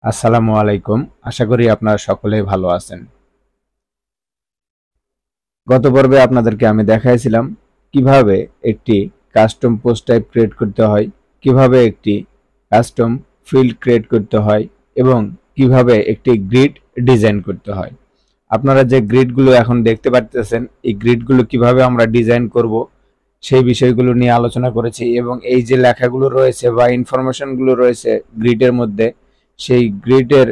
আসসালামু আলাইকুম। আশা করি আপনারা সকলেই ভালো আছেন। গত পর্বে আপনাদেরকে আমি দেখাইছিলাম কিভাবে একটি কাস্টম পোস্ট টাইপ ক্রিয়েট করতে হয়, কিভাবে একটি কাস্টম ফিল্ড ক্রিয়েট করতে হয় এবং কিভাবে একটি গ্রিড ডিজাইন করতে হয়। আপনারা যে গ্রিডগুলো এখন দেখতে পাচ্ছেন, এই গ্রিডগুলো কিভাবে আমরা ডিজাইন করব সেই বিষয়গুলো নিয়ে আলোচনা করেছি এবং এই যে লেখাগুলো রয়েছে বা ইনফরমেশনগুলো রয়েছে গ্রিডের মধ্যে, সেই গ্রিডের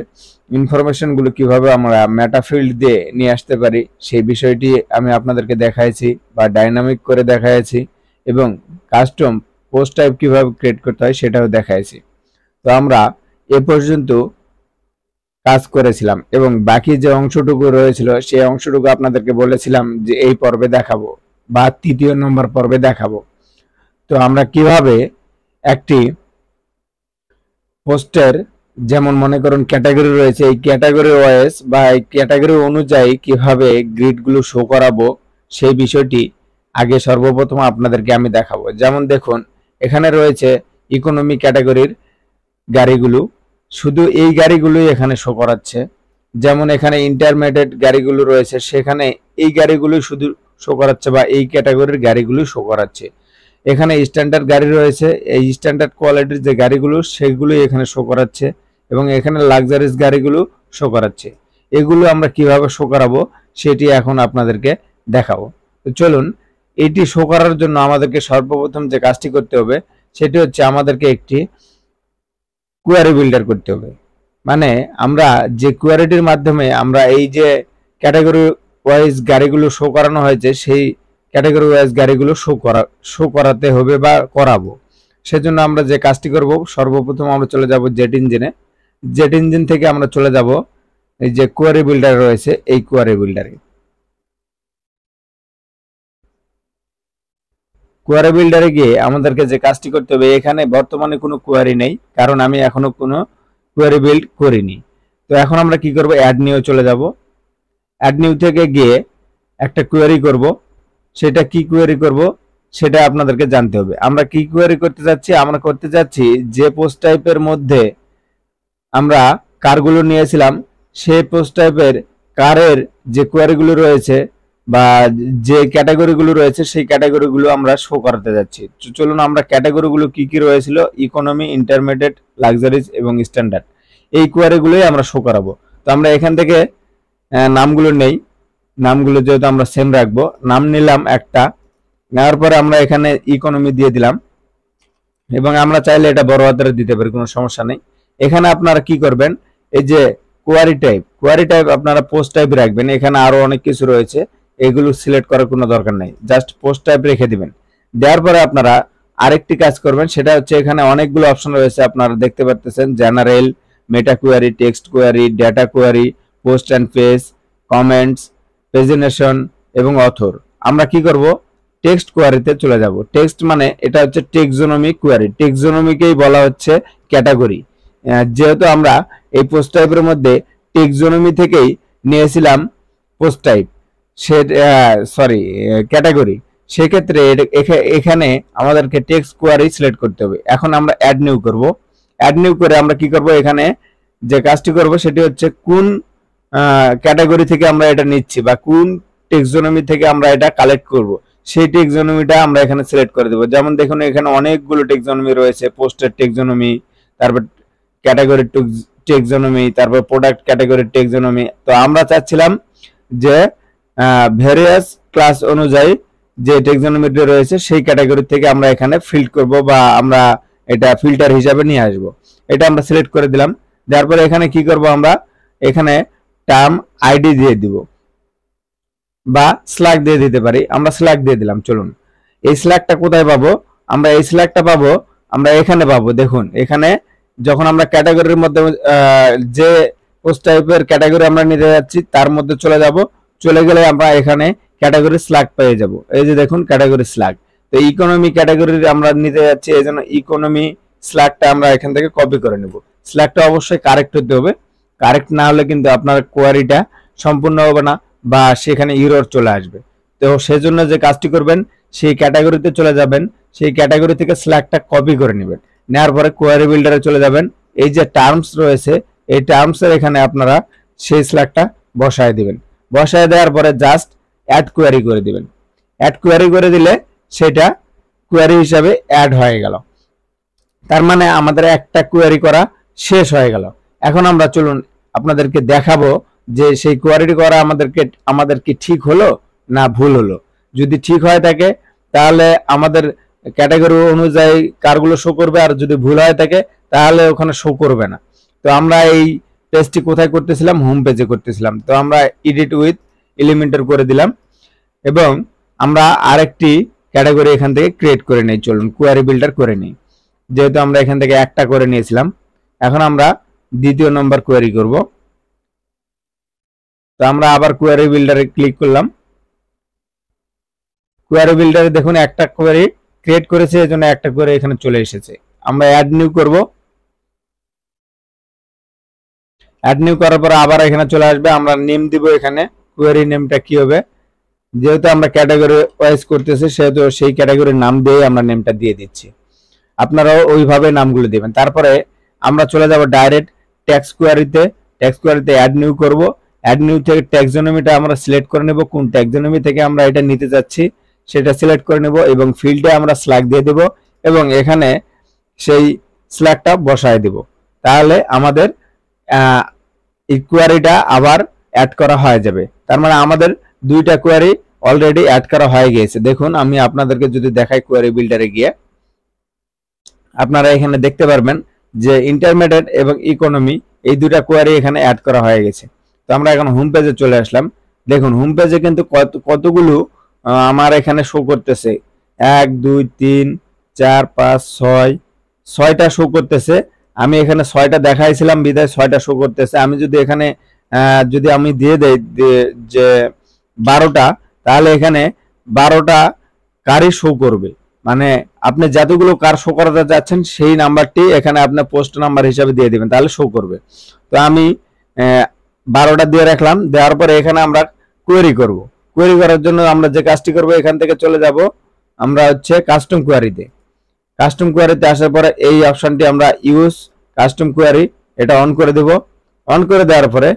ইনফরমেশনগুলো কিভাবে আমরা মেটা ফিল্ড দিয়ে নিয়ে আসতে পারি সেই বিষয়টি আমি আপনাদেরকে দেখাইছি বা ডাইনামিক করে দেখাইছি এবং কাস্টম পোস্ট টাইপ কিভাবে ক্রিয়েট করতে হয় সেটাও দেখাইছি। তো আমরা এ পর্যন্ত কাজ করেছিলাম এবং বাকি যে অংশটুকু রয়েছিল সেই অংশটুকু আপনাদেরকে বলেছিলাম যে এই পর্বে দেখাবো বা তৃতীয় নম্বর পর্বে দেখাবো। তো আমরা কিভাবে একটি পোস্টের, যেমন মনে করুন ক্যাটাগরি রয়েছে, এই ক্যাটাগরি ওয়াইজ বা এই ক্যাটাগরি অনুযায়ী কিভাবে গ্রিডগুলো শো করাবো সেই বিষয়টি আগে সর্বপ্রথম আপনাদেরকে আমি দেখাবো। যেমন দেখুন, এখানে রয়েছে ইকোনমি ক্যাটাগরির গাড়িগুলো, শুধু এই গাড়িগুলোই এখানে শো করাচ্ছে। যেমন এখানে ইন্টারমিডিয়েট গাড়িগুলো রয়েছে, সেখানে এই গাড়িগুলো শুধু শো করাচ্ছে বা এই ক্যাটাগরির গাড়িগুলো শো করাচ্ছে। এখানে স্ট্যান্ডার্ড গাড়ি রয়েছে, এই স্ট্যান্ডার্ড কোয়ালিটির যে গাড়িগুলো সেগুলোই এখানে শো করাচ্ছে এবং এখানে লাক্সারিস গাড়িগুলো শো করাচ্ছে। এগুলো আমরা কিভাবে শো করাবো সেটি এখন আপনাদেরকে দেখাবো। তো চলুন, এটি শো করার জন্য আমাদেরকে সর্বপ্রথম যে কাজটি করতে হবে সেটি হচ্ছে আমাদেরকে একটি কোয়ারি বিল্ডার করতে হবে। মানে আমরা যে কোয়ারিটির মাধ্যমে আমরা এই যে ক্যাটাগরি ওয়াইজ গাড়িগুলো শো করানো হয়েছে সেই ক্যাটাগরি ওয়াইজ গাড়িগুলো শো করাতে হবে বা করাবো। সেজন্য আমরা যে কাজটি করব, সর্বপ্রথম আমরা চলে যাব জেট ইঞ্জিনে। জেট ইঞ্জিন থেকে আমরা চলে যাব এই যে কোয়ারি বিল্ডার রয়েছে, এই কোয়ারি বিল্ডারে। কোয়ারি বিল্ডারে গিয়ে আমাদেরকে যে কাজটি করতে হবে, এখানে বর্তমানে কোনো কোয়ারি নেই কারণ আমি এখনো কোনো কোয়ারি বিল্ড করিনি। তো এখন আমরা কি করব, অ্যাড নিউ চলে যাব। অ্যাড নিউ থেকে গিয়ে একটা কোয়ারি করব। সেটা কি কোয়ারি করব সেটা আপনাদেরকে জানতে হবে। আমরা কি কোয়ারি করতে যাচ্ছি, আমরা করতে যাচ্ছি যে পোস্ট টাইপের মধ্যে আমরা কারগুলো নিয়েছিলাম সেই পোস্ট টাইপের কারের যে কোয়ারিগুলো রয়েছে বা যে ক্যাটাগরিগুলো রয়েছে সেই ক্যাটাগরিগুলো আমরা শো করাতে যাচ্ছি। চলুন, আমরা ক্যাটাগরিগুলো কি কি রয়েছিল, ইকোনমি, ইন্টারমিডিয়েট, লাক্সারিজ এবং স্ট্যান্ডার্ড, এই কোয়ারিগুলোই আমরা শো করাবো। তো আমরা এখান থেকে নামগুলো নেই, নামগুলো যেহেতু আমরা সেম রাখবো, নাম নিলাম একটা, নেওয়ার পরে আমরা এখানে ইকোনমি দিয়ে দিলাম এবং আমরা চাইলে এটা বড় হাতের দিতে পারি, কোনো সমস্যা নেই। এখানে আপনারা কি করবেন, এই যে কোয়ারি টাইপ আপনারা পোস্ট টাইপ রাখবেন। এখানে আরো অনেক কিছু রয়েছে, এগুলো সিলেক্ট করার কোনো দরকার নেই, জাস্ট পোস্ট টাইপ রেখে দিবেন। দেওয়ার পরে আপনারা আরেকটি কাজ করবেন, সেটা হচ্ছে এখানে অনেকগুলো অপশন রয়েছে আপনারা দেখতে পাচ্ছেন, general, meta query, text query, data query, post and page, comments, pagination এবং অথর। আমরা কি করব, টেক্সট কোয়ারিতে চলে যাব। টেক্সট মানে এটা হচ্ছে টেক্সোনমি কোয়ারি, টেক্সোনমিকেই বলা হচ্ছে ক্যাটাগরি। যেহেতু আমরা এই পোস্ট টাইপের মধ্যে টেক্সোনমি থেকেই নিয়েছিলাম post type, say sorry category, সেক্ষেত্রে এখানে আমাদেরকে টেক্সট কোয়ারি সিলেক্ট করতে হবে। এখন আমরা অ্যাড নিউ করব। অ্যাড নিউ করে আমরা কি করব, এখানে যে কাজটি করব সেটি হচ্ছে কোন ক্যাটাগরি থেকে আমরা এটা নিচ্ছি বা কোন টেক্সোনমি থেকে আমরা এটা কালেক্ট করব সেই টেক্সোনমিটা আমরা এখানে সিলেক্ট করে দেব। যেমন দেখুন, এখানে অনেকগুলো টেক্সোনমি রয়েছে, পোস্টের টেক্সোনমি, তারপর ক্যাটাগরি টেক্সোনমি, তারপর প্রোডাক্ট ক্যাটাগরি টেক্সোনমি। তো আমরা চাচ্ছিলাম যে ভেরিয়াস ক্লাস অনুযায়ী যে টেক্সোনমিটা রয়েছে সেই ক্যাটাগরি থেকে আমরা এখানে ফিল্ড করব বা আমরা এটা ফিল্টার হিসাবে নিয়ে আসব। এটা আমরা সিলেক্ট করে দিলাম। দেওয়ার পরে এখানে কি করব, আমরা এখানে টার্ম আইডি দিয়ে দিব বা স্ল্যাগ দিয়ে দিতে পারি। আমরা স্ল্যাগ দিয়ে দিলাম। চলুন, এই স্ল্যাগটা কোথায় পাবো, আমরা এই স্ল্যাগটা পাবো আমরা এখানে পাবো। দেখুন, এখানে যখন আমরা ক্যাটাগরির মধ্যে যে পোস্ট টাইপের ক্যাটাগরি আমরা নিতে যাচ্ছি তার মধ্যে চলে যাব, চলে গেলে আমরা এখানে ক্যাটাগরি স্ল্যাগ পেয়ে যাব। এই যে দেখুন, ক্যাটাগরি স্ল্যাগ। তো ইকোনমি ক্যাটাগরির আমরা নিতে যাচ্ছি, এই জন্য ইকোনমি স্ল্যাগটা আমরা এখান থেকে কপি করে নেব। স্ল্যাগটা অবশ্যই কারেক্ট হতে হবে, কারেক্ট না হলে কিন্তু আপনার কোয়ারিটা সম্পূর্ণ হবে না বা সেখানে ইরর চলে আসবে। তো সেজন্য যে কাজটি করবেন, সেই ক্যাটাগরিতে চলে যাবেন, সেই ক্যাটাগরি থেকে স্ল্যাগটা কপি করে নেবেন। নেওয়ার পরে কোয়ারি বিল্ডারে চলে যাবেন, এই যে টার্মস রয়েছে এই টার্মসের এখানে আপনারা সেই স্ল্যাগটা বসায় দিবেন। বসায় দেওয়ার পরে জাস্ট অ্যাড কোয়ারি করে দিবেন। অ্যাড কোয়ারি করে দিলে সেটা কোয়ারি হিসাবে অ্যাড হয়ে গেল। তার মানে আমাদের একটা কোয়ারি করা শেষ হয়ে গেল। এখন আমরা চলুন আপনাদেরকে দেখাবো যে সেই কোয়ারিটি করা আমাদের কি ঠিক হলো না ভুল হলো। যদি ঠিক হয়ে থাকে তাহলে আমাদের ক্যাটাগরি অনুযায়ী কারগুলো শো করবে, আর যদি ভুল হয়ে থাকে তাহলে ওখানে শো করবে না। তো আমরা এই পেজটি কোথায় করতেছিলাম? হোম পেজে করতেছিলাম। তো আমরা এডিট উইথ এলিমেন্টর করে দিলাম এবং আমরা আরেকটি ক্যাটাগরি এখান থেকে ক্রিয়েট করে নেই। চলুন কোয়ারি বিল্ডার করে নিই। যেহেতু আমরা এখান থেকে একটা করে নিয়েছিলাম, এখন আমরা দ্বিতীয় নম্বর কোয়ারি করব। তো আমরা আবার কোয়ারি বিল্ডারে ক্লিক করলাম। কোয়ারি বিল্ডারে দেখুন একটা কোয়ারি ক্রিয়েট করেছে, এজন্য একটা কোয়ারি এখানে চলে এসেছে। আমরা অ্যাড নিউ করব। অ্যাড নিউ করার পর আবার এখানে চলে আসবে। আমরা নেম দিব। এখানে কোয়ারি নেমটা কি হবে? যেহেতু আমরা ক্যাটাগরি ওয়াইজ করতেছি সেহেতু সেই ক্যাটাগরির নাম দিয়ে আমরা নেমটা দিয়ে দিচ্ছি। আপনারাও ওইভাবে নামগুলো দিবেন। তারপরে আমরা চলে যাব ডাইরেক্ট টেক্সট কোয়ারিতে। টেক্সট কোয়ারিতে অ্যাড নিউ করব। অ্যাড নিউ থেকে ট্যাক্সোনমিটা আমরা সিলেক্ট করে নেব। কোন ট্যাক্সোনমি থেকে আমরা এটা নিতে যাচ্ছি সেটা সিলেক্ট করে নেব এবং ফিল্ডে আমরা স্ল্যাগ দিয়ে দেব এবং এখানে সেই স্ল্যাগটা বসায় দেব। তাহলে আমাদের এই কোয়ারিটা আবার অ্যাড করা হয়ে যাবে। তার মানে আমাদের দুইটা কোয়ারি অলরেডি অ্যাড করা হয়ে গিয়েছে। দেখুন আমি আপনাদেরকে যদি দেখাই কোয়ারি বিল্ডারে গিয়ে, আপনারা এখানে দেখতে পারবেন যে ইন্টারমিডিয়েট এবং ইকোনমি এই দুটা কোয়ারি এখানে অ্যাড করা হয়ে গেছে। তো আমরা এখন হোম পেজে চলে আসলাম। দেখুন হোম পেজে কিন্তু কতগুলো আমার এখানে শো করতেছে। 1 2 3 4 5 6 6টা শো করতেছে। আমি এখানে 6টা দেখাইছিলাম বিদায় 6টা শো করতেছে। আমি যদি এখানে যদি আমি দিয়ে দেই যে 12টা, তাহলে এখানে 12টা কারই শো করবে। মানে আপনি যতগুলো কার শো করাতে যাচ্ছেন সেই নাম্বারটি এখানে আপনার পোস্ট নাম্বার হিসাবে দিয়ে দিবেন, তাহলে শো করবে। তো আমি 12টা দিয়ে রাখলাম। দেওয়ার পরে এখানে আমরা কোয়েরি করব। কোয়েরি করার জন্য আমরা যে কাজটি করব, এখান থেকে চলে যাব আমরা হচ্ছে কাস্টম কোয়ারিতে। কাস্টম কোয়ারিতে আসার পরে এই অপশনটি আমরা ইউজ কাস্টম কোয়ারি এটা অন করে দেব। অন করে দেওয়ার পরে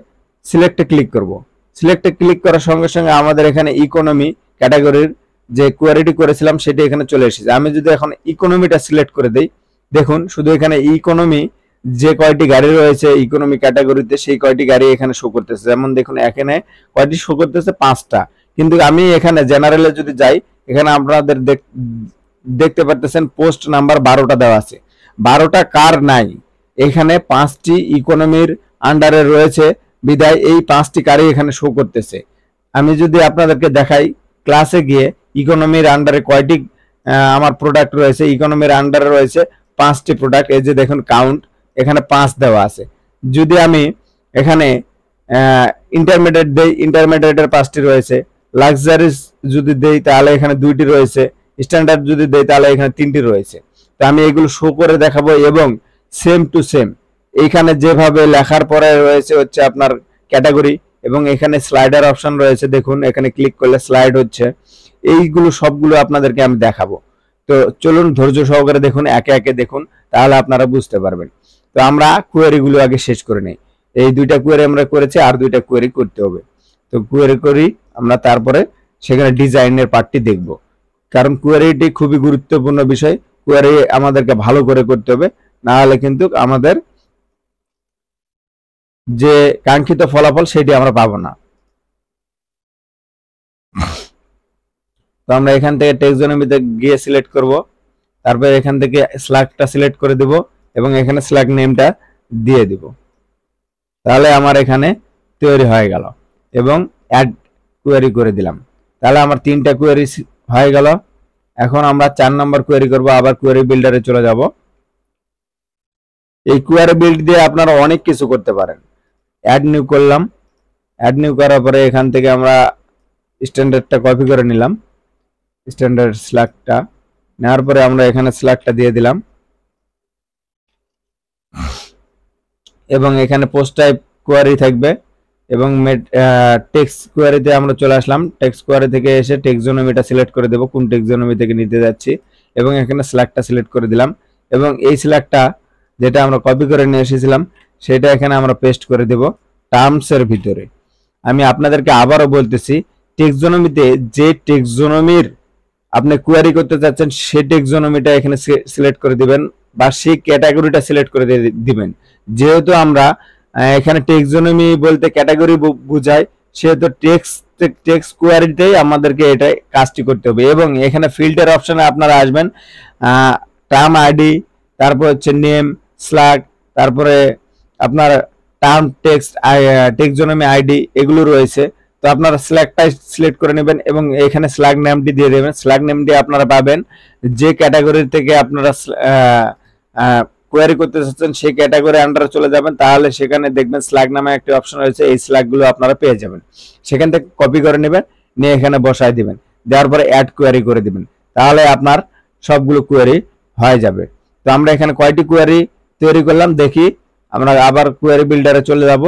সিলেক্টে ক্লিক করব। সিলেক্টে ক্লিক করার সঙ্গে সঙ্গে আমাদের এখানে ইকোনমি ক্যাটাগরির যে কোয়ারিটি করেছিলাম সেটি এখানে চলে এসেছে। আমি যদি এখন ইকোনমিটা সিলেক্ট করে দেই, দেখুন শুধু এখানে ইকোনমি যে কয়টি গাড়ি রয়েছে ইকোনমি ক্যাটাগরিতে সেই কয়টি গাড়ি এখানে শো করতেছে। যেমন দেখুন এখানে কয়টি শো করতেছে? 5টা। কিন্তু আমি এখানে জেনারেলে যদি যাই, এখানে আপনাদের দেখতে পারতেছেন পোস্ট নাম্বার 12টা দেওয়া আছে। 12টা কার নাই, এখানে 5টি ইকোনমির আন্ডারে রয়েছে বিদায় এই 5টি কারই এখানে শো করতেছে। আমি যদি আপনাদেরকে দেখাই ক্লাসে গিয়ে ইকোনমির আন্ডারে কয়টি আমার প্রোডাক্ট রয়েছে, ইকোনমির আন্ডারে রয়েছে 5টি প্রোডাক্ট। এই যে দেখুন কাউন্ট এখানে 5 দেওয়া আছে। যদি আমি এখানে ইন্টারমিডিয়েট দেই, ইন্টারমিডিয়েটের 5টি রয়েছে। লাক্সারিস যদি দেই তাহলে এখানে 2টি রয়েছে। স্ট্যান্ডার্ড যদি দেই তাহলে এখানে 3টি রয়েছে। তো আমি এগুলো শো করে দেখাবো এবং সেম টু সেম এইখানে যেভাবে লেখার পরে রয়েছে হচ্ছে আপনার ক্যাটাগরি এবং এখানে স্লাইডার অপশন রয়েছে। দেখুন এখানে ক্লিক করলে স্লাইড হচ্ছে। এইগুলো সবগুলো আপনাদেরকে আমি দেখাবো। তো চলুন ধৈর্য সহকারে দেখুন, একে একে দেখুন, তাহলে আপনারা বুঝতে পারবেন। তো আমরা কোয়েরিগুলো আগে শেষ করে নেই। এই দুইটা কোয়েরি আমরা করেছি, আর দুইটা কোয়েরি করতে হবে। তো কোয়েরি করি আমরা, তারপরে সেখানে ডিজাইনের পার্টটি দেখব। কারণ কোয়েরিটি খুবই গুরুত্বপূর্ণ বিষয়। কোয়েরি আমাদেরকে ভালো করে করতে হবে, না হলে কিন্তু আমাদের যে কাঙ্ক্ষিত ফলাফল সেটি আমরা পাবো না। তো আমরা এখান থেকে টেক্সোনমিতে গিয়ে সিলেক্ট করব। তারপর এখান থেকে স্ল্যাগটা সিলেক্ট করে দেব এবং এখানে স্ল্যাগ নেমটা দিয়ে দিব। তাহলে আমার এখানে তৈরি হয়ে গেল এবং অ্যাড কোয়েরি করে দিলাম। তাহলে আমার 3টা কোয়েরি হয়ে গেল। এখন আমরা 4 নম্বর কোয়েরি করব। আবার কোয়েরি বিল্ডারে চলে যাব। এই কোয়েরি বিল্ড দিয়ে আপনারা অনেক কিছু করতে পারেন। অ্যাড নিউ করলাম। অ্যাড নিউ করার পরে এখান থেকে আমরা স্ট্যান্ডার্ডটা কপি করে নিলাম। স্ট্যান্ডার্ড স্ল্যাগটা নেওয়ার পরে আমরা এখানে স্ল্যাগটা দিয়ে দিলাম এবং এখানে পোস্ট টাইপ কোয়ারি থাকবে এবং টেক্সট কোয়ারিতে আমরা চলে আসলাম। টেক্সট কোয়ারি থেকে এসে টেক্সোনমিটা সিলেক্ট করে দেব, কোন টেক্সোনমি থেকে নিতে যাচ্ছি, এবং এখানে স্ল্যাগটা সিলেক্ট করে দিলাম এবং এই স্ল্যাগটা যেটা আমরা কপি করে নিয়ে এসেছিলাম সেটা এখানে আমরা পেস্ট করে দেব টার্মসের ভিতরে। আমি আপনাদেরকে আবারও বলতেছি, টেক্সোনমিতে যে টেক্সোনমির আপনি কোয়ারি করতে চাচ্ছেন সেই টেক্সোনমিটা এখানে সিলেক্ট করে দিবেন বা সেই ক্যাটাগরিটা সিলেক্ট করে দিবেন। যেহেতু আমরা এখানে টেক্সোনমি বলতে ক্যাটাগরি বোঝায়, সেহেতু টেক্সট কোয়ারিতেই আমাদেরকে এটা কাজটি করতে হবে। এবং এখানে ফিল্টার অপশনে আপনারা আসবেন, টার্ম আইডি, তারপর হচ্ছে নেম, স্ল্যাগ, তারপরে আপনার টার্ম টেক্সোনমি আইডি এগুলো রয়েছে। তো আপনারা স্ল্যাগটাই সিলেক্ট করে নেবেন এবং এখানে স্ল্যাগ নেমটি দিয়ে দেবেন। স্ল্যাগ নেমটি আপনারা পাবেন যে ক্যাটাগরি থেকে আপনারা কোয়ারি করতে চাচ্ছেন সেই ক্যাটাগরি আন্ডারে চলে যাবেন, তাহলে সেখানে দেখবেন স্ল্যাগ নামে একটি অপশন রয়েছে, এই স্ল্যাগগুলো আপনারা পেয়ে যাবেন। সেখান থেকে কপি করে নেবেন, নিয়ে এখানে বসায় দিবেন, দেওয়ার পরে অ্যাড কোয়ারি করে দিবেন, তাহলে আপনার সবগুলো কোয়ারি হয়ে যাবে। তো আমরা এখানে কয়টি কোয়ারি তৈরি করলাম দেখি। আমরা আবার কোয়ারি বিল্ডারে চলে যাব।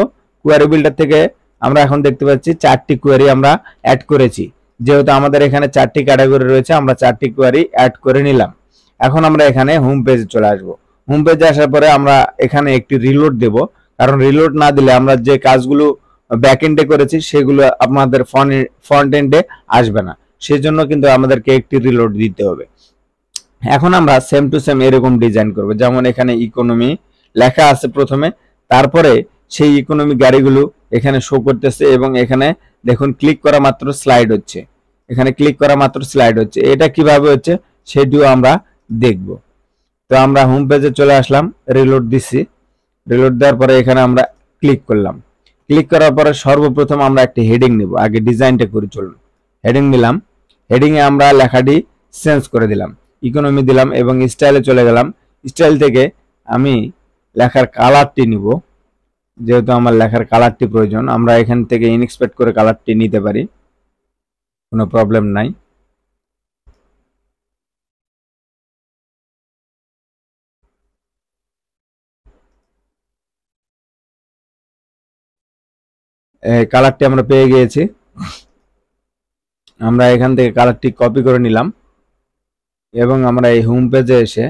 কোয়ারি বিল্ডার থেকে আমরা এখন দেখতে পাচ্ছি 4টি কোয়ারি আমরা অ্যাড করেছি। যেহেতু আমাদের এখানে 4টি ক্যাটাগরি রয়েছে, আমরা 4টি কোয়ারি অ্যাড করে নিলাম। এখন আমরা এখানে হোম পেজে চলে আসব। হোম পেজে আসার পরে আমরা এখানে একটি রিলোড দেব, কারণ রিলোড না দিলে আমরা যে কাজগুলো ব্যাক এন্ডে করেছি সেগুলো আমাদের ফ্রন্ট এন্ডে আসবে না, সেজন্য কিন্তু আমাদেরকে একটি রিলোড দিতে হবে। এখন আমরা সেম টু সেম এরকম ডিজাইন করব, যেমন এখানে ইকোনমি লেখা আছে প্রথমে, তারপরে সেই ইকোনমি গাড়িগুলো এখানে শো করতেছে এবং এখানে দেখুন ক্লিক করা মাত্র স্লাইড হচ্ছে, এখানে ক্লিক করা মাত্র স্লাইড হচ্ছে। এটা কিভাবে হচ্ছে সেটিও আমরা দেখব। তো আমরা হোম পেজে চলে আসলাম, রিলোড দিছি, রিলোড দেওয়ার পরে এখানে আমরা ক্লিক করলাম। ক্লিক করার পরে সর্বপ্রথম আমরা একটি হেডিং নিব, আগে ডিজাইনটা করে চলুন। হেডিং নিলাম, হেডিং এ আমরা লেখাটি চেঞ্জ করে দিলাম, ইকোনমি দিলাম এবং স্টাইলে চলে গেলাম। স্টাইল থেকে আমি লেখার কালারটি নিব, যেহেতু আমার লেখার কালারটি প্রয়োজন, আমরা এখান থেকে ইনএক্সপেক্ট করে কালারটি নিতে পারি, কোনো প্রবলেম নাই। কালারটি আমরা পেয়ে গিয়েছি, আমরা এখান থেকে কালারটি কপি করে নিলাম এবং আমরা এই হোম পেজে এসে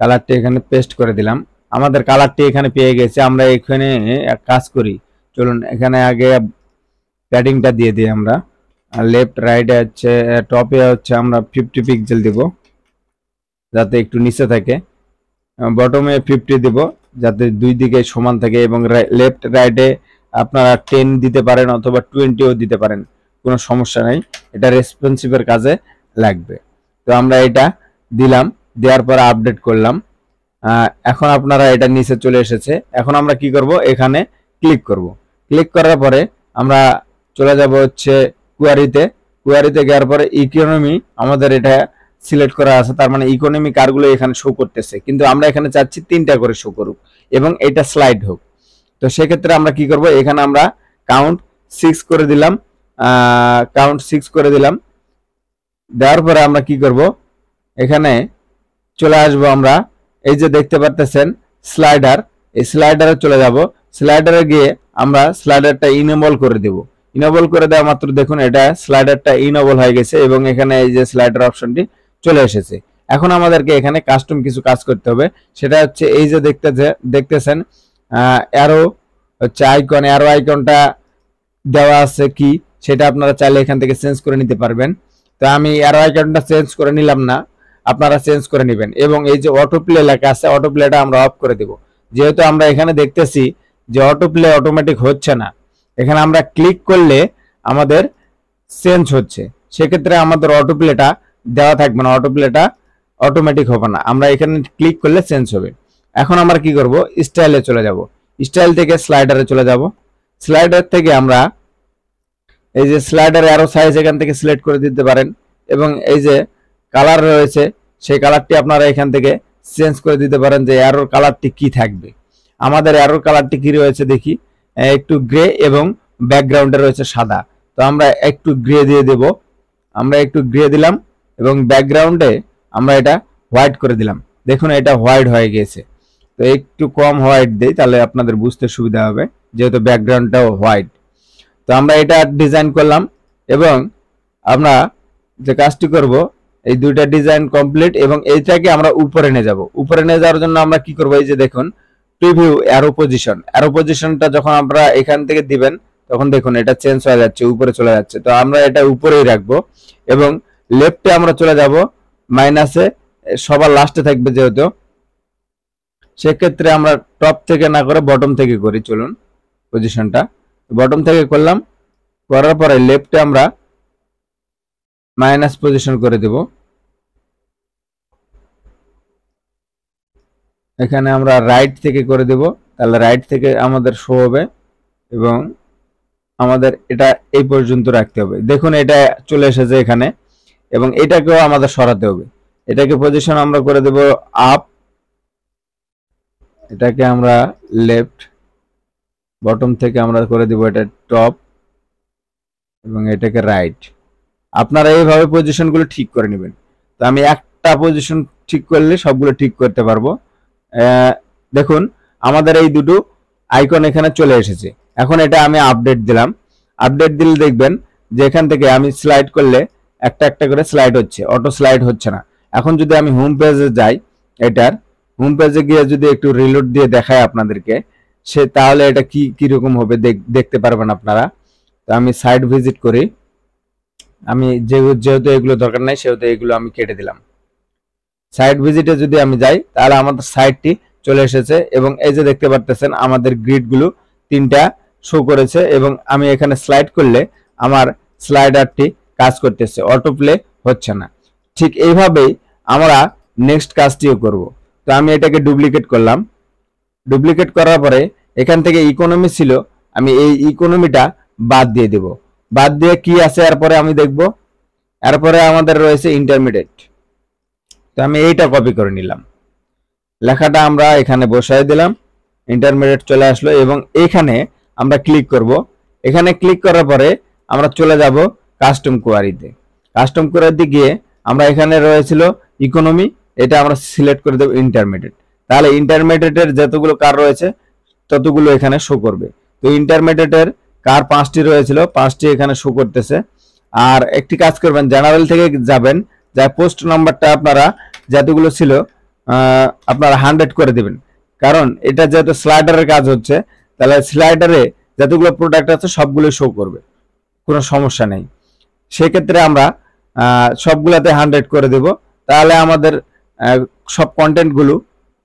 কালারটি এখানে পেস্ট করে দিলাম। আমাদের কালারটি এখানে পেয়ে গেছে। আমরা এখানে এক কাজ করি, চলুন এখানে আগে প্যাডিংটা দিয়ে দিই আমরা। লেফট রাইটে হচ্ছে টপে হচ্ছে আমরা 50 পিক্সেল দিব যাতে একটু নিচে থাকে, বটমে 50 দিব যাতে দুই দিকে সমান থাকে, এবং লেফট রাইটে আপনারা 10 দিতে পারেন অথবা 20ও দিতে পারেন, কোনো সমস্যা নাই, এটা রেসপন্সিভের কাজে লাগবে। তো আমরা এটা দিলাম, দেওয়ার পর আপডেট করলাম। এখন আপনারা এটা নিচে চলে এসেছে। এখন আমরা কি করব, এখানে ক্লিক করব। ক্লিক করার পরে আমরা চলে যাব হচ্ছে কোয়ারিতে। কোয়ারিতে যাওয়ার পরে ইকোনমি আমাদের এটা সিলেক্ট করা আছে, তার মানে ইকোনমি কারগুলো এখানে শো করতেছে, কিন্তু আমরা এখানে চাচ্ছি 3টা করে শো করুক এবং এটা স্লাইড হোক। তো সেক্ষেত্রে আমরা কি করব, এখানে আমরা কাউন্ট 6 করে দিলাম, কাউন্ট 6 করে দিলাম। দেওয়ার পরে আমরা কি করব, এখানে চলে আসবো আমরা, এই যে দেখতে পাচ্ছেন স্লাইডার, এই স্লাইডারে চলে যাব। স্লাইডারে গিয়ে আমরা স্লাইডারটা ইনেবল করে দেব। ইনেবল করে দেওয়া মাত্র দেখুন এটা স্লাইডারটা ইনেবল হয়ে গেছে এবং এখানে এই যে স্লাইডার অপশনটি চলে এসেছে। এখন আমাদেরকে এখানে কাস্টম কিছু কাজ করতে হবে, সেটা হচ্ছে এই যে দেখতেছেন অ্যারো হচ্ছে আইকন, অ্যারো আইকনটা দেওয়া আছে কি সেটা আপনারা চাইলে এখান থেকে চেঞ্জ করে নিতে পারবেন। তো আমি অ্যারো আইকনটা চেঞ্জ করে নিলাম না, আপনারা চেঞ্জ করে নেবেন। এবং এই যে অটো প্লে লেখা আছে, অটো প্লেটা আমরা অফ করে দেব। যেহেতু আমরা এখানে দেখতেছি যে অটো প্লে অটোমেটিক হচ্ছে না, এখানে আমরা ক্লিক করলে আমাদের চেঞ্জ হচ্ছে, সেক্ষেত্রে আমাদের অটো প্লেটা দেওয়া থাকবে না, অটো প্লেটা অটোমেটিক হবে না, আমরা এখানে ক্লিক করলে চেঞ্জ হবে। এখন আমরা কি করব, স্টাইলে চলে যাব। স্টাইল থেকে স্লাইডারে চলে যাব। স্লাইডার থেকে আমরা এই যে স্লাইডার অ্যারো সাইজ এখান থেকে সিলেক্ট করে দিতে পারেন, এবং এই যে কালার রয়েছে সেই কালারটি আপনারা এখান থেকে চেঞ্জ করে দিতে পারেন যে অ্যারোর কালারটি কি থাকবে। আমাদের অ্যারোর কালারটি কি রয়েছে দেখি, একটু গ্রে এবং ব্যাকগ্রাউন্ডে রয়েছে সাদা। তো আমরা একটু গ্রে দিয়ে দেব, আমরা একটু গ্রে দিলাম এবং ব্যাকগ্রাউন্ডে আমরা এটা হোয়াইট করে দিলাম। দেখুন এটা হোয়াইট হয়ে গেছে। তো একটু কম হোয়াইট দেই তাহলে আপনাদের বুঝতে সুবিধা হবে, যেহেতু ব্যাকগ্রাউন্ডটাও হোয়াইট। তো আমরা এটা ডিজাইন করলাম এবং আমরা যে কাজটি করব, এই দুইটা ডিজাইন কমপ্লিট এবং এইটাকে আমরা উপরে নিয়ে যাব। উপরে নিয়ে যাওয়ার জন্য আমরা কি করব, এই যে দেখুন প্রিভিউ অ্যারো পজিশনটা যখন আমরা এখান থেকে দিবেন তখন দেখুন এটা চেঞ্জ হয়ে যাচ্ছে, উপরে চলে যাচ্ছে। তো আমরা এটা উপরেই রাখবো এবং লেফটে আমরা চলে যাব মাইনাসে, সবার লাস্টে থাকবে যেহেতু, সেক্ষেত্রে আমরা টপ থেকে না করে বটম থেকে করি। চলুন পজিশনটা বটম থেকে করলাম, করার পরে লেফটে আমরা মাইনাস পজিশন করে দেব। এখানে আমরা রাইট থেকে করে দেব, তাহলে রাইট থেকে আমাদের শো হবে এবং আমাদের এটা এই পর্যন্ত রাখতে হবে। দেখুন এটা চলে এসেছে এখানে এবং এটাকেও আমাদের সরাতে হবে। এটাকে পজিশন আমরা করে দেব আপ, এটাকে আমরা লেফট, বটম থেকে আমরা করে দেব এটা টপ এবং এটাকে রাইট। আপনারা এইভাবে পজিশনগুলো ঠিক করে নেবেন। তো আমি একটা পজিশন ঠিক করলে সবগুলো ঠিক করতে পারবো। দেখুন আমাদের এই দুটো আইকন এখানে চলে এসেছে। এখন এটা আমি আপডেট দিলাম, আপডেট দিলে দেখবেন যে এখান থেকে আমি স্লাইড করলে একটা একটা করে স্লাইড হচ্ছে, অটো স্লাইড হচ্ছে না। এখন যদি আমি হোম পেজে যাই, এটার হোম পেজে গিয়ে যদি একটু রিলোড দিয়ে দেখায় আপনাদেরকে, তাহলে এটা কিরকম হবে দেখতে পারবেন আপনারা। তো আমি সাইট ভিজিট করি, আমি যেহেতু এগুলো দরকার নাই সেহেতু এগুলো আমি কেটে দিলাম। সাইট ভিজিটে যদি আমি যাই তাহলে আমাদের সাইটটি চলে এসেছে এবং এই যে দেখতে পারতেছেন আমাদের গ্রিডগুলো তিনটা শো করেছে এবং আমি এখানে স্লাইড করলে আমার স্লাইডারটি কাজ করতেছে, অটো প্লে হচ্ছে না। ঠিক এইভাবেই আমরা নেক্সট কাজটিও করব। তো আমি এটাকে ডুপ্লিকেট করলাম, ডুপ্লিকেট করার পরে এখান থেকে ইকোনমি ছিল, আমি এই ইকোনমিটা বাদ দিয়ে দেব। বাদ দিয়ে কি আছে এরপরে আমি দেখব। এরপরে আমাদের রয়েছে ইন্টারমিডিয়েট। তো আমি এইটা কপি করে নিলাম, লেখাটা আমরা এখানে বসাই দিলাম, ইন্টারমিডিয়েট চলে আসলো এবং এখানে আমরা ক্লিক করব। এখানে ক্লিক করার পরে আমরা চলে যাব কাস্টম কোয়ারিতে। কাস্টম কোয়ারিতে গিয়ে আমরা এখানে রয়েছিল ইকোনমি, এটা আমরা সিলেক্ট করে দেব ইন্টারমিডিয়েট। তাহলে ইন্টারমিডিয়েটের যতগুলো কার রয়েছে ততগুলো এখানে শো করবে। তো ইন্টারমিডিয়েটের কার 5টি রয়েছিল, 5টি এখানে শো করতেছে। আর একটি কাজ করবেন, জেনারেল থেকে যাবেন, যা পোস্ট নাম্বারটা আপনারা যতগুলো ছিল আপনারা 100 করে দিবেন, কারণ এটা যেহেতু স্লাইডারের কাজ হচ্ছে তাহলে স্লাইডারে যতগুলো প্রোডাক্ট আছে সবগুলো শো করবে, কোনো সমস্যা নেই। সেক্ষেত্রে আমরা সবগুলাতে 100 করে দেব, তাহলে আমাদের সব কন্টেন্টগুলো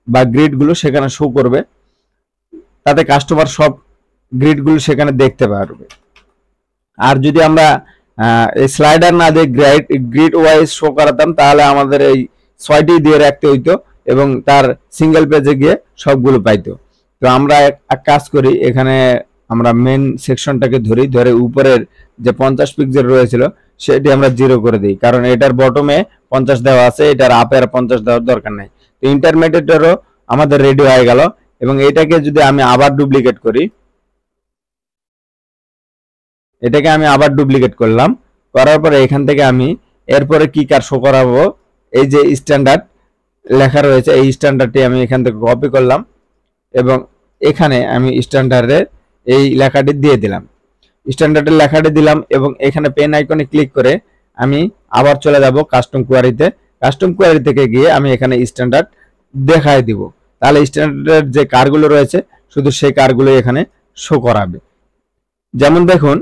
বা গ্রিডগুলো সেখানে শো করবে, তাতে কাস্টমার সব গ্রিডগুলো সেখানে দেখতে পারবে। আর যদি আমরা এই স্লাইডার না দিয়ে গ্রিড ওয়াইজ শো করাতাম তাহলে আমাদের এই 6টি দিয়ে রাখতে হইতো এবং তার সিঙ্গেল পেজে গিয়ে সবগুলো পাইতো। তো আমরা এক কাজ করি, এখানে আমরা মেন সেকশনটাকে ধরে উপরের যে 50 পিক্সেল রয়েছিল সেটি আমরা 0 করে দিই, কারণ এটার বটমে 50 দেওয়া আছে, এটার আপের 50 দেওয়ার দরকার নাই। তো ইন্টারমিডিয়েটেরও আমাদের রেডি হয়ে গেল এবং এটাকে যদি আমি আবার ডুপ্লিকেট করি, এটাকে আমি আবার ডুপ্লিকেট করলাম, করার পরে এখান থেকে আমি এরপরে কি কার শো করাবো, এই যে স্ট্যান্ডার্ড লেখা রয়েছে এই স্ট্যান্ডার্ডটি আমি এখান থেকে কপি করলাম এবং এখানে আমি স্ট্যান্ডার্ডের এই লেখাটি দিয়ে দিলাম, স্ট্যান্ডার্ডের লেখাটি দিলাম এবং এখানে পেন আইকনে ক্লিক করে আমি আবার চলে যাব কাস্টম কোয়ারিতে। কাস্টম কোয়ারি থেকে গিয়ে আমি এখানে স্ট্যান্ডার্ড দেখায় দিব, তাহলে স্ট্যান্ডার্ডের যে কারগুলো রয়েছে শুধু সেই কারগুলো এখানে শো করাবে। যেমন দেখুন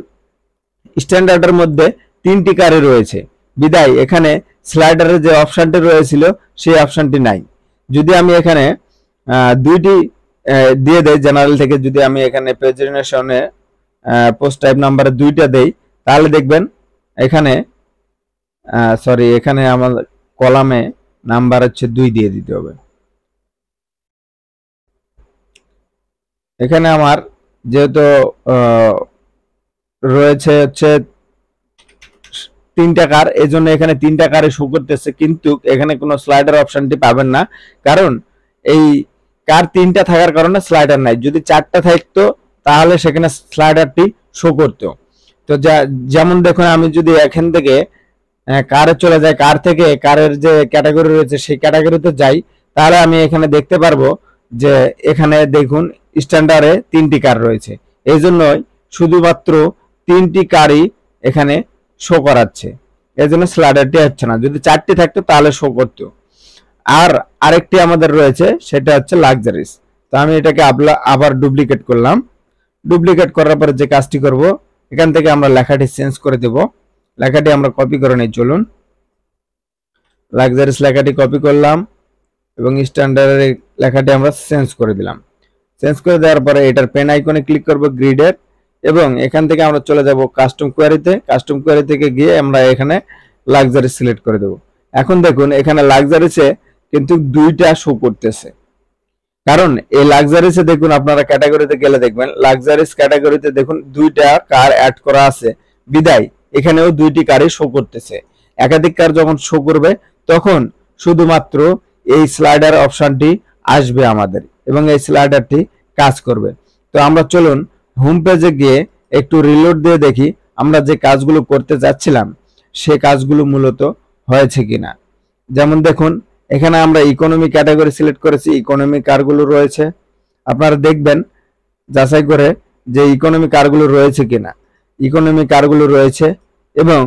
স্ট্যান্ডার্ডের মধ্যে 3টি কারে রয়েছে, বিদায় এখানে স্লাইডারের যে অপশনটি রয়েছিল সেই অপশনটি নাই। যদি আমি এখানে 2টি দিয়ে দেই জেনারেল থেকে, যদি আমি এখানে প্রেজেন্টেশনে পোস্ট টাইপ নাম্বারে 2টা দেই তাহলে দেখবেন এখানে এখানে আমার কলামে নাম্বার হচ্ছে 2 দিয়ে দিতে হবে। এখানে আমার যেহেতু রয়েছে হচ্ছে 3টা কার, এই জন্য এখানে 3টা কারে শো করতেছে, কিন্তু এখানে কোনো স্লাইডার অপশনটি পাবেন না, কারণ এই কার 3টা থাকার কারণে স্লাইডার নাই। যদি 4টা থাকতো তাহলে সেখানে স্লাইডারটি শো করতো। তো যেমন দেখুন আমি যদি এখান থেকে কারে চলে যাই, কার থেকে কারের যে ক্যাটাগরি রয়েছে সেই ক্যাটাগরিতে যাই, তাহলে আমি এখানে দেখতে পারবো যে এখানে দেখুন স্ট্যান্ডার্ডে 3টি কার রয়েছে, এই জন্যই শুধুমাত্র 3টি কারই এখানে শো করাচ্ছে, এই জন্য স্লাইডারটি হচ্ছে না। যদি 4টি থাকতো তাহলে শো করতো। আর আরেকটি আমাদের রয়েছে সেটা হচ্ছে লাক্সারিস। তো আমি এটাকে আবার ডুপ্লিকেট করলাম। ডুপ্লিকেট করার পরে যে কাজটি করব, এখান থেকে আমরা লেখাটি চেঞ্জ করে দেব। লেখাটি আমরা কপি করে নিই, চলুন। লাক্সারিস লেখাটি কপি করলাম এবং স্ট্যান্ডার্ডের লেখাটি আমরা চেঞ্জ করে দিলাম। চেঞ্জ করে দেওয়ার পরে এটার পেন আইকনে ক্লিক করব গ্রিডের, এবং এখান থেকে আমরা চলে যাব কাস্টম কোয়ারিতে। কাস্টম কোয়ারি থেকে গিয়ে আমরা এখানে লাক্সারি সিলেক্ট করে দেব। এখন দেখুন এখানে লাক্সারিসে কিন্তু দুইটা শো করতেছে, কারণ এই লাক্সারিসে দেখুন আপনারা ক্যাটাগরিতে গেলে দেখবেন লাক্সারিস ক্যাটাগরিতে দেখুন দুইটা কার অ্যাড করা আছে, বিদায় এখানেও দুইটি কারই শো করতেছে। একাধিক কার যখন শো করবে তখন শুধুমাত্র এই স্লাইডার অপশনটি আসবে আমাদের, এবং এই স্লাইডারটি কাজ করবে। তো আমরা চলুন হোম পেজে গিয়ে একটু রিলোড দিয়ে দেখি আমরা যে কাজগুলো করতে যাচ্ছিলাম সে কাজগুলো মূলত হয়েছে কিনা। যেমন দেখুন এখানে আমরা ইকোনমি ক্যাটাগরি সিলেক্ট করেছি, ইকোনমি কারগুলো রয়েছে। আপনারা দেখবেন যাচাই করে যে ইকোনমি কারগুলো রয়েছে কিনা। ইকোনমি কারগুলো রয়েছে, এবং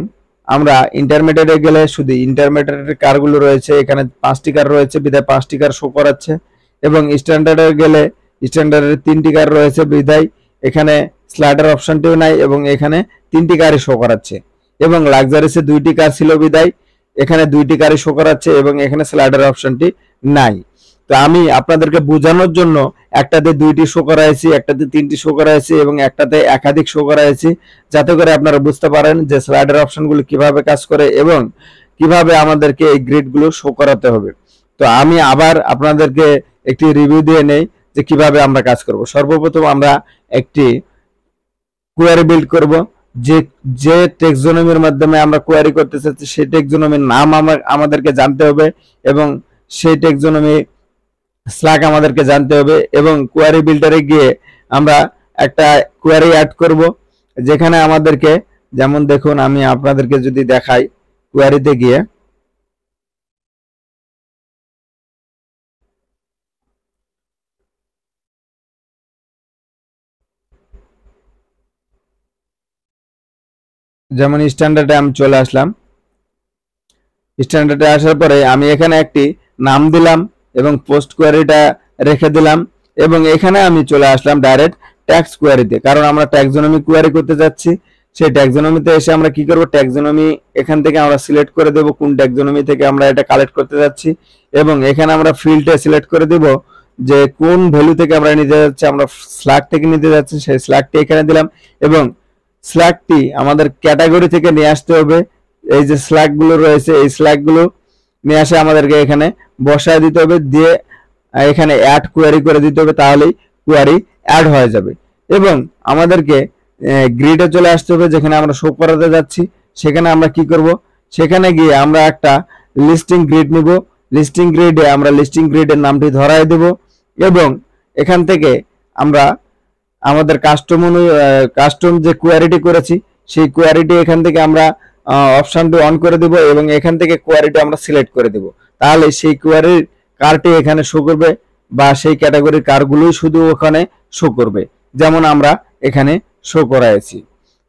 আমরা ইন্টারমিডিয়েটে গেলে শুধু ইন্টারমিডিয়েটের কারগুলো রয়েছে। এখানে 5টি কার রয়েছে বিধায় 5টি কার শো করাচ্ছে, এবং স্ট্যান্ডার্ডে গেলে স্ট্যান্ডার্ডের 3টি কার রয়েছে বিধায় এখানে স্লাইডার অপশনটিও নাই, এবং এখানে 3টি কারই শো করাচ্ছে। এবং লাক্সারিসে 2টি কার ছিল বিধায় এখানে 2টি কারই শো করাচ্ছে, এবং এখানে স্লাইডার অপশনটি নাই। তো আমি আপনাদেরকে বোঝানোর জন্য একটাতে 2টি শো করাইছি, একটাতে 3টি শো করাইছি, এবং একটাতে একাধিক শো করাইছি, যাতে করে আপনারা বুঝতে পারেন যে স্লাইডার অপশনগুলো কিভাবে কাজ করে এবং কিভাবে আমাদেরকে এই গ্রিডগুলো শো করাতে হবে। তো আমি আবার আপনাদেরকে একটি রিভিউ দিয়ে নেই যে কিভাবে আমরা কাজ করব। সর্বপ্রথম আমরা একটি কোয়ারি বিল্ড করব। যে টেক্সোনমির মাধ্যমে আমরা কোয়ারি করতে চাচ্ছি সেই টেক্সোনমির নাম আমাদেরকে জানতে হবে, এবং সেই টেক্সোনমি স্ল্যাগ আমাদেরকে জানতে হবে, এবং কোয়ারি বিল্ডারে গিয়ে আমরা একটা কোয়ারি অ্যাড করব, যেখানে আমাদেরকে, যেমন দেখুন আমি আপনাদেরকে যদি দেখাই কোয়ারিতে গিয়ে, যেমন স্ট্যান্ডার্ডে আমি চলে আসলাম। স্ট্যান্ডার্ডে আসার পরে আমি এখানে একটি নাম দিলাম এবং পোস্ট কোয়ারিটা রেখে দিলাম, এবং এখানে আমি চলে আসলাম ডাইরেক্ট ট্যাক্স কোয়ারিতে, কারণ আমরা ট্যাক্সোনমি কোয়ারি করতে যাচ্ছি। সেই ট্যাক্সোনমিতে এসে আমরা কি করব, ট্যাক্সোনমি এখান থেকে আমরা সিলেক্ট করে দেব কোন ট্যাক্সোনমি থেকে আমরা এটা কালেক্ট করতে যাচ্ছি, এবং এখানে আমরা ফিল্ডে সিলেক্ট করে দেব যে কোন ভ্যালু থেকে আমরা নিতে যাচ্ছি। আমরা স্ল্যাগ থেকে নিতে যাচ্ছি, সেই স্ল্যাগটি এখানে দিলাম, এবং স্ল্যাগটি আমাদের ক্যাটাগরি থেকে নিয়ে আসতে হবে। এই যে স্ল্যাগ গুলো রয়েছে এই স্ল্যাগ গুলো নিয়ে আসে আমাদেরকে এখানে বসায় দিতে হবে, দিয়ে এখানে অ্যাড কোয়ারি করে দিতে হবে, তাহলেই কোয়ারি অ্যাড হয়ে যাবে। এবং আমাদেরকে গ্রিডে চলে আসতে হবে, যেখানে আমরা শো করাতে যাচ্ছি। সেখানে আমরা কি করব, সেখানে গিয়ে আমরা একটা লিস্টিং গ্রিড নিব। লিস্টিং গ্রিডে আমরা লিস্টিং গ্রিডের নামটি ধরায় দেব, এবং এখান থেকে আমরা আমাদের কাস্টম যে কোয়ারিটি করেছি সেই কোয়ারিটি এখান থেকে আমরা অপশনটি অন করে দেব, এবং এখান থেকে কোয়ারিটি আমরা সিলেক্ট করে দেব। তাহলে সেই কোয়ারির কারটি এখানে শো করবে, বা সেই ক্যাটাগরির কারগুলোই শুধু ওখানে শো করবে, যেমন আমরা এখানে শো করাইছি।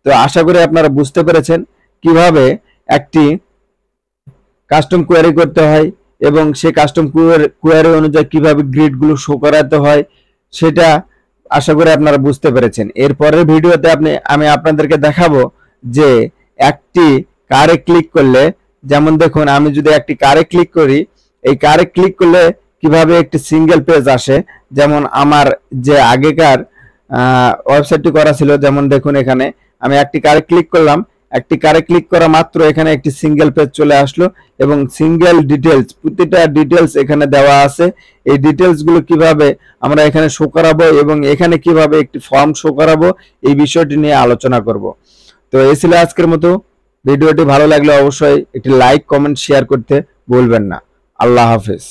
তো আশা করি আপনারা বুঝতে পেরেছেন কিভাবে একটি কাস্টম কোয়ারি করতে হয়, এবং সেই কাস্টম কোয়ারি অনুযায়ী কিভাবে গ্রিডগুলো শো করাতে হয়, সেটা আশা করি আপনারা বুঝতে পেরেছেন। এর পরের ভিডিওতে আমি আপনাদেরকে দেখাবো যে একটি কারে ক্লিক করলে, যেমন দেখুন আমি যদি একটি কারে ক্লিক করি, এই কারে ক্লিক করলে কিভাবে একটি সিঙ্গেল পেজ আসে। যেমন আমার যে আগেকার ওয়েবসাইটটি করা ছিল, যেমন দেখুন এখানে আমি একটি কারে ক্লিক করলাম, একটি কারে ক্লিক করা মাত্র এখানে একটি সিঙ্গেল পেজ চলে আসলো, এবং সিঙ্গেল ডিটেলস, প্রতিটা ডিটেলস এখানে দেওয়া আছে। এই ডিটেলস গুলো কিভাবে আমরা এখানে শো করাবো এবং এখানে কিভাবে একটি ফর্ম শো করাবো, এই বিষয়টি নিয়ে আলোচনা করব। তো এই ছিল আজকের মতো। ভিডিওটি ভালো লাগলে অবশ্যই একটি লাইক, কমেন্ট, শেয়ার করতে ভুলবেন না। আল্লাহ হাফেজ।